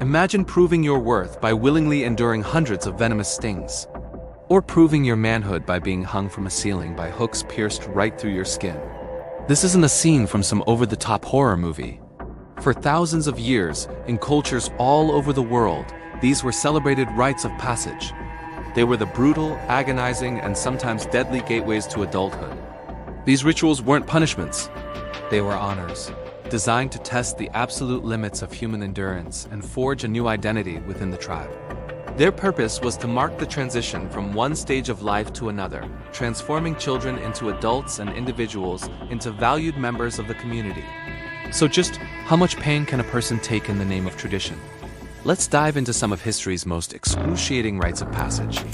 Imagine proving your worth by willingly enduring hundreds of venomous stings. Or proving your manhood by being hung from a ceiling by hooks pierced right through your skin. This isn't a scene from some over-the-top horror movie. For thousands of years, in cultures all over the world, these were celebrated rites of passage. They were the brutal, agonizing, and sometimes deadly gateways to adulthood. These rituals weren't punishments. They were honors, designed to test the absolute limits of human endurance and forge a new identity within the tribe. Their purpose was to mark the transition from one stage of life to another, transforming children into adults and individuals into valued members of the community. So just how much pain can a person take in the name of tradition? Let's dive into some of history's most excruciating rites of passage.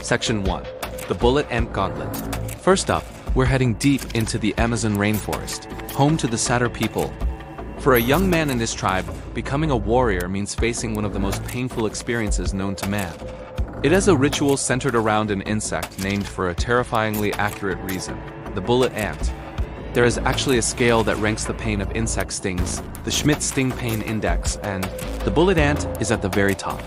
Section 1. The Bullet Ant Gauntlet. First up, we're heading deep into the Amazon rainforest, home to the Satter people. For a young man in this tribe, becoming a warrior means facing one of the most painful experiences known to man. It is a ritual centered around an insect named for a terrifyingly accurate reason, the bullet ant. There is actually a scale that ranks the pain of insect stings, the Schmidt Sting Pain Index, and the bullet ant is at the very top.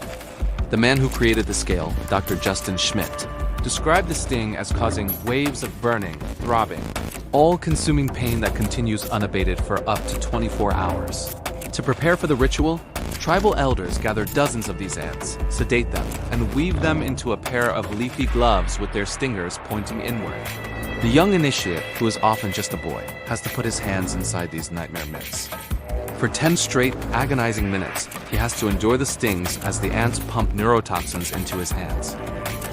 The man who created the scale, Dr. Justin Schmidt, described the sting as causing waves of burning, throbbing, all-consuming pain that continues unabated for up to 24 hours. To prepare for the ritual, tribal elders gather dozens of these ants, sedate them, and weave them into a pair of leafy gloves with their stingers pointing inward. The young initiate, who is often just a boy, has to put his hands inside these nightmare mitts. For 10 straight, agonizing minutes, he has to endure the stings as the ants pump neurotoxins into his hands.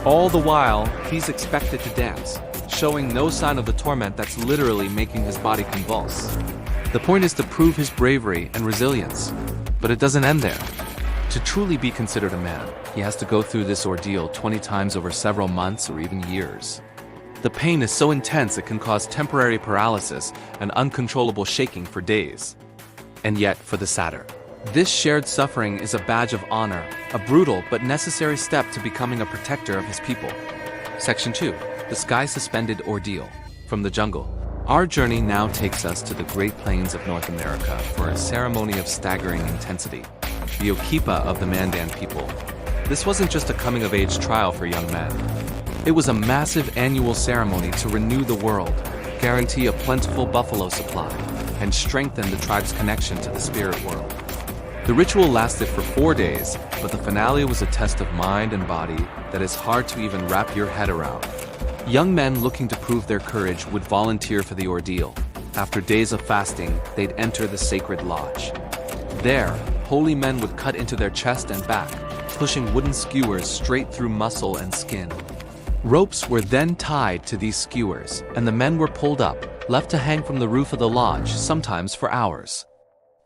All the while, he's expected to dance, showing no sign of the torment that's literally making his body convulse. The point is to prove his bravery and resilience, but it doesn't end there. To truly be considered a man, he has to go through this ordeal 20 times over several months or even years. The pain is so intense it can cause temporary paralysis and uncontrollable shaking for days. And yet, for the Satter, this shared suffering is a badge of honor, a brutal but necessary step to becoming a protector of his people. Section 2. The Sky-Suspended Ordeal. From the jungle, our journey now takes us to the Great Plains of North America for a ceremony of staggering intensity, the Okipa of the Mandan people. This wasn't just a coming-of-age trial for young men. It was a massive annual ceremony to renew the world, guarantee a plentiful buffalo supply, and strengthen the tribe's connection to the spirit world. The ritual lasted for 4 days, but the finale was a test of mind and body that is hard to even wrap your head around. Young men looking to prove their courage would volunteer for the ordeal. After days of fasting, they'd enter the sacred lodge. There, holy men would cut into their chest and back, pushing wooden skewers straight through muscle and skin. Ropes were then tied to these skewers, and the men were pulled up, left to hang from the roof of the lodge, sometimes for hours.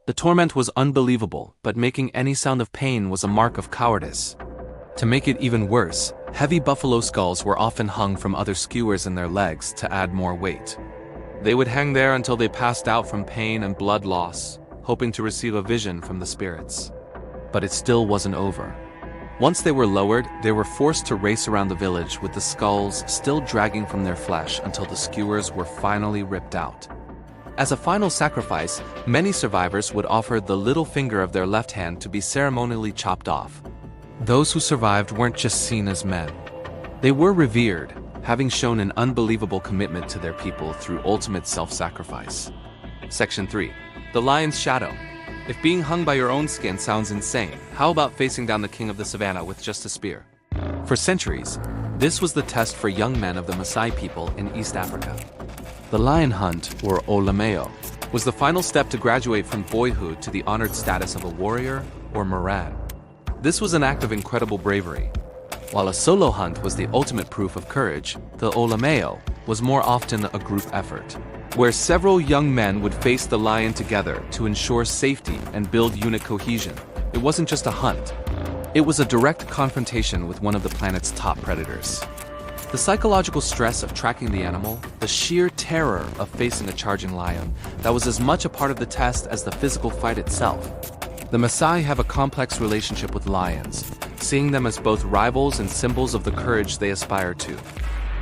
The torment was unbelievable, but making any sound of pain was a mark of cowardice. To make it even worse, heavy buffalo skulls were often hung from other skewers in their legs to add more weight. They would hang there until they passed out from pain and blood loss, hoping to receive a vision from the spirits. But it still wasn't over. Once they were lowered, they were forced to race around the village with the skulls still dragging from their flesh until the skewers were finally ripped out. As a final sacrifice, many survivors would offer the little finger of their left hand to be ceremonially chopped off. Those who survived weren't just seen as men. They were revered, having shown an unbelievable commitment to their people through ultimate self-sacrifice. Section 3. The Lion's Shadow. If being hung by your own skin sounds insane, how about facing down the king of the savannah with just a spear? For centuries, this was the test for young men of the Maasai people in East Africa. The lion hunt, or olameo, was the final step to graduate from boyhood to the honored status of a warrior or moran. This was an act of incredible bravery. While a solo hunt was the ultimate proof of courage, the olameo was more often a group effort, where several young men would face the lion together to ensure safety and build unit cohesion. It wasn't just a hunt. It was a direct confrontation with one of the planet's top predators. The psychological stress of tracking the animal, the sheer terror of facing a charging lion, that was as much a part of the test as the physical fight itself. The Maasai have a complex relationship with lions, seeing them as both rivals and symbols of the courage they aspire to.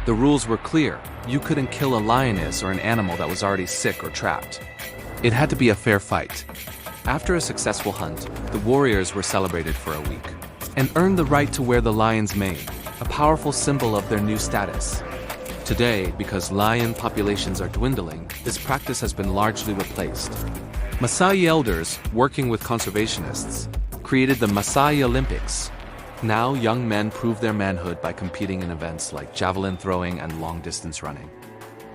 The rules were clear. You couldn't kill a lioness or an animal that was already sick or trapped. It had to be a fair fight. After a successful hunt, the warriors were celebrated for a week and earned the right to wear the lion's mane, a powerful symbol of their new status. Today, because lion populations are dwindling, this practice has been largely replaced. Maasai elders, working with conservationists, created the Maasai Olympics. Now, young men prove their manhood by competing in events like javelin throwing and long-distance running.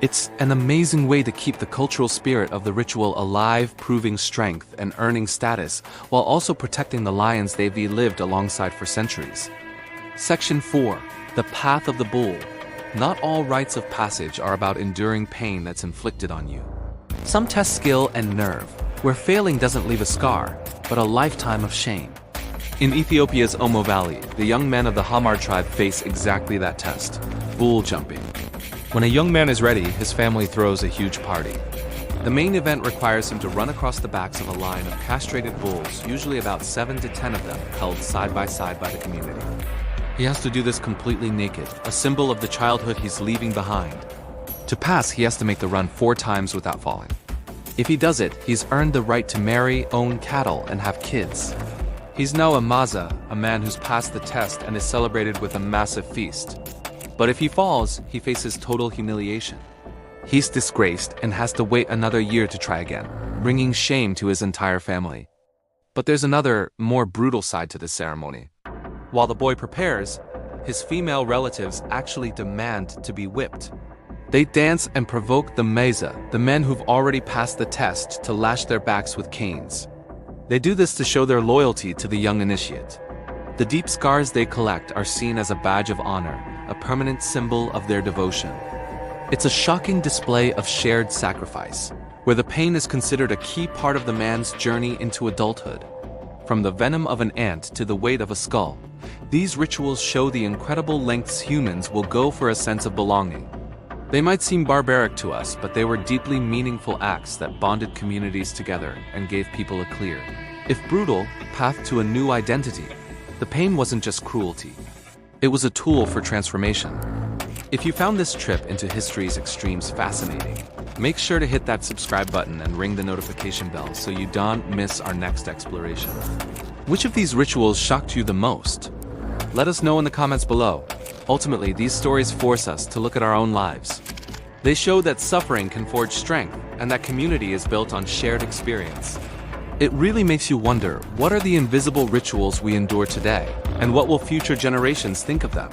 It's an amazing way to keep the cultural spirit of the ritual alive, proving strength and earning status, while also protecting the lions they've lived alongside for centuries. Section 4. The Path of the Bull. Not all rites of passage are about enduring pain that's inflicted on you. Some test skill and nerve, where failing doesn't leave a scar, but a lifetime of shame. In Ethiopia's Omo Valley, the young men of the Hamar tribe face exactly that test: bull jumping. When a young man is ready, his family throws a huge party. The main event requires him to run across the backs of a line of castrated bulls, usually about 7 to 10 of them, held side by the community. He has to do this completely naked, a symbol of the childhood he's leaving behind. To pass, he has to make the run 4 times without falling. If he does it, he's earned the right to marry, own cattle, and have kids. He's now a maza, a man who's passed the test and is celebrated with a massive feast. But if he falls, he faces total humiliation. He's disgraced and has to wait another year to try again, bringing shame to his entire family. But there's another, more brutal side to this ceremony. While the boy prepares, his female relatives actually demand to be whipped. They dance and provoke the meza, the men who've already passed the test, to lash their backs with canes. They do this to show their loyalty to the young initiate. The deep scars they collect are seen as a badge of honor, a permanent symbol of their devotion. It's a shocking display of shared sacrifice, where the pain is considered a key part of the man's journey into adulthood. From the venom of an ant to the weight of a skull, these rituals show the incredible lengths humans will go for a sense of belonging. They might seem barbaric to us, but they were deeply meaningful acts that bonded communities together and gave people a clear, if brutal, path to a new identity. The pain wasn't just cruelty. It was a tool for transformation. If you found this trip into history's extremes fascinating, make sure to hit that subscribe button and ring the notification bell so you don't miss our next exploration. Which of these rituals shocked you the most? Let us know in the comments below. Ultimately, these stories force us to look at our own lives. They show that suffering can forge strength and that community is built on shared experience. It really makes you wonder, what are the invisible rituals we endure today, and what will future generations think of them?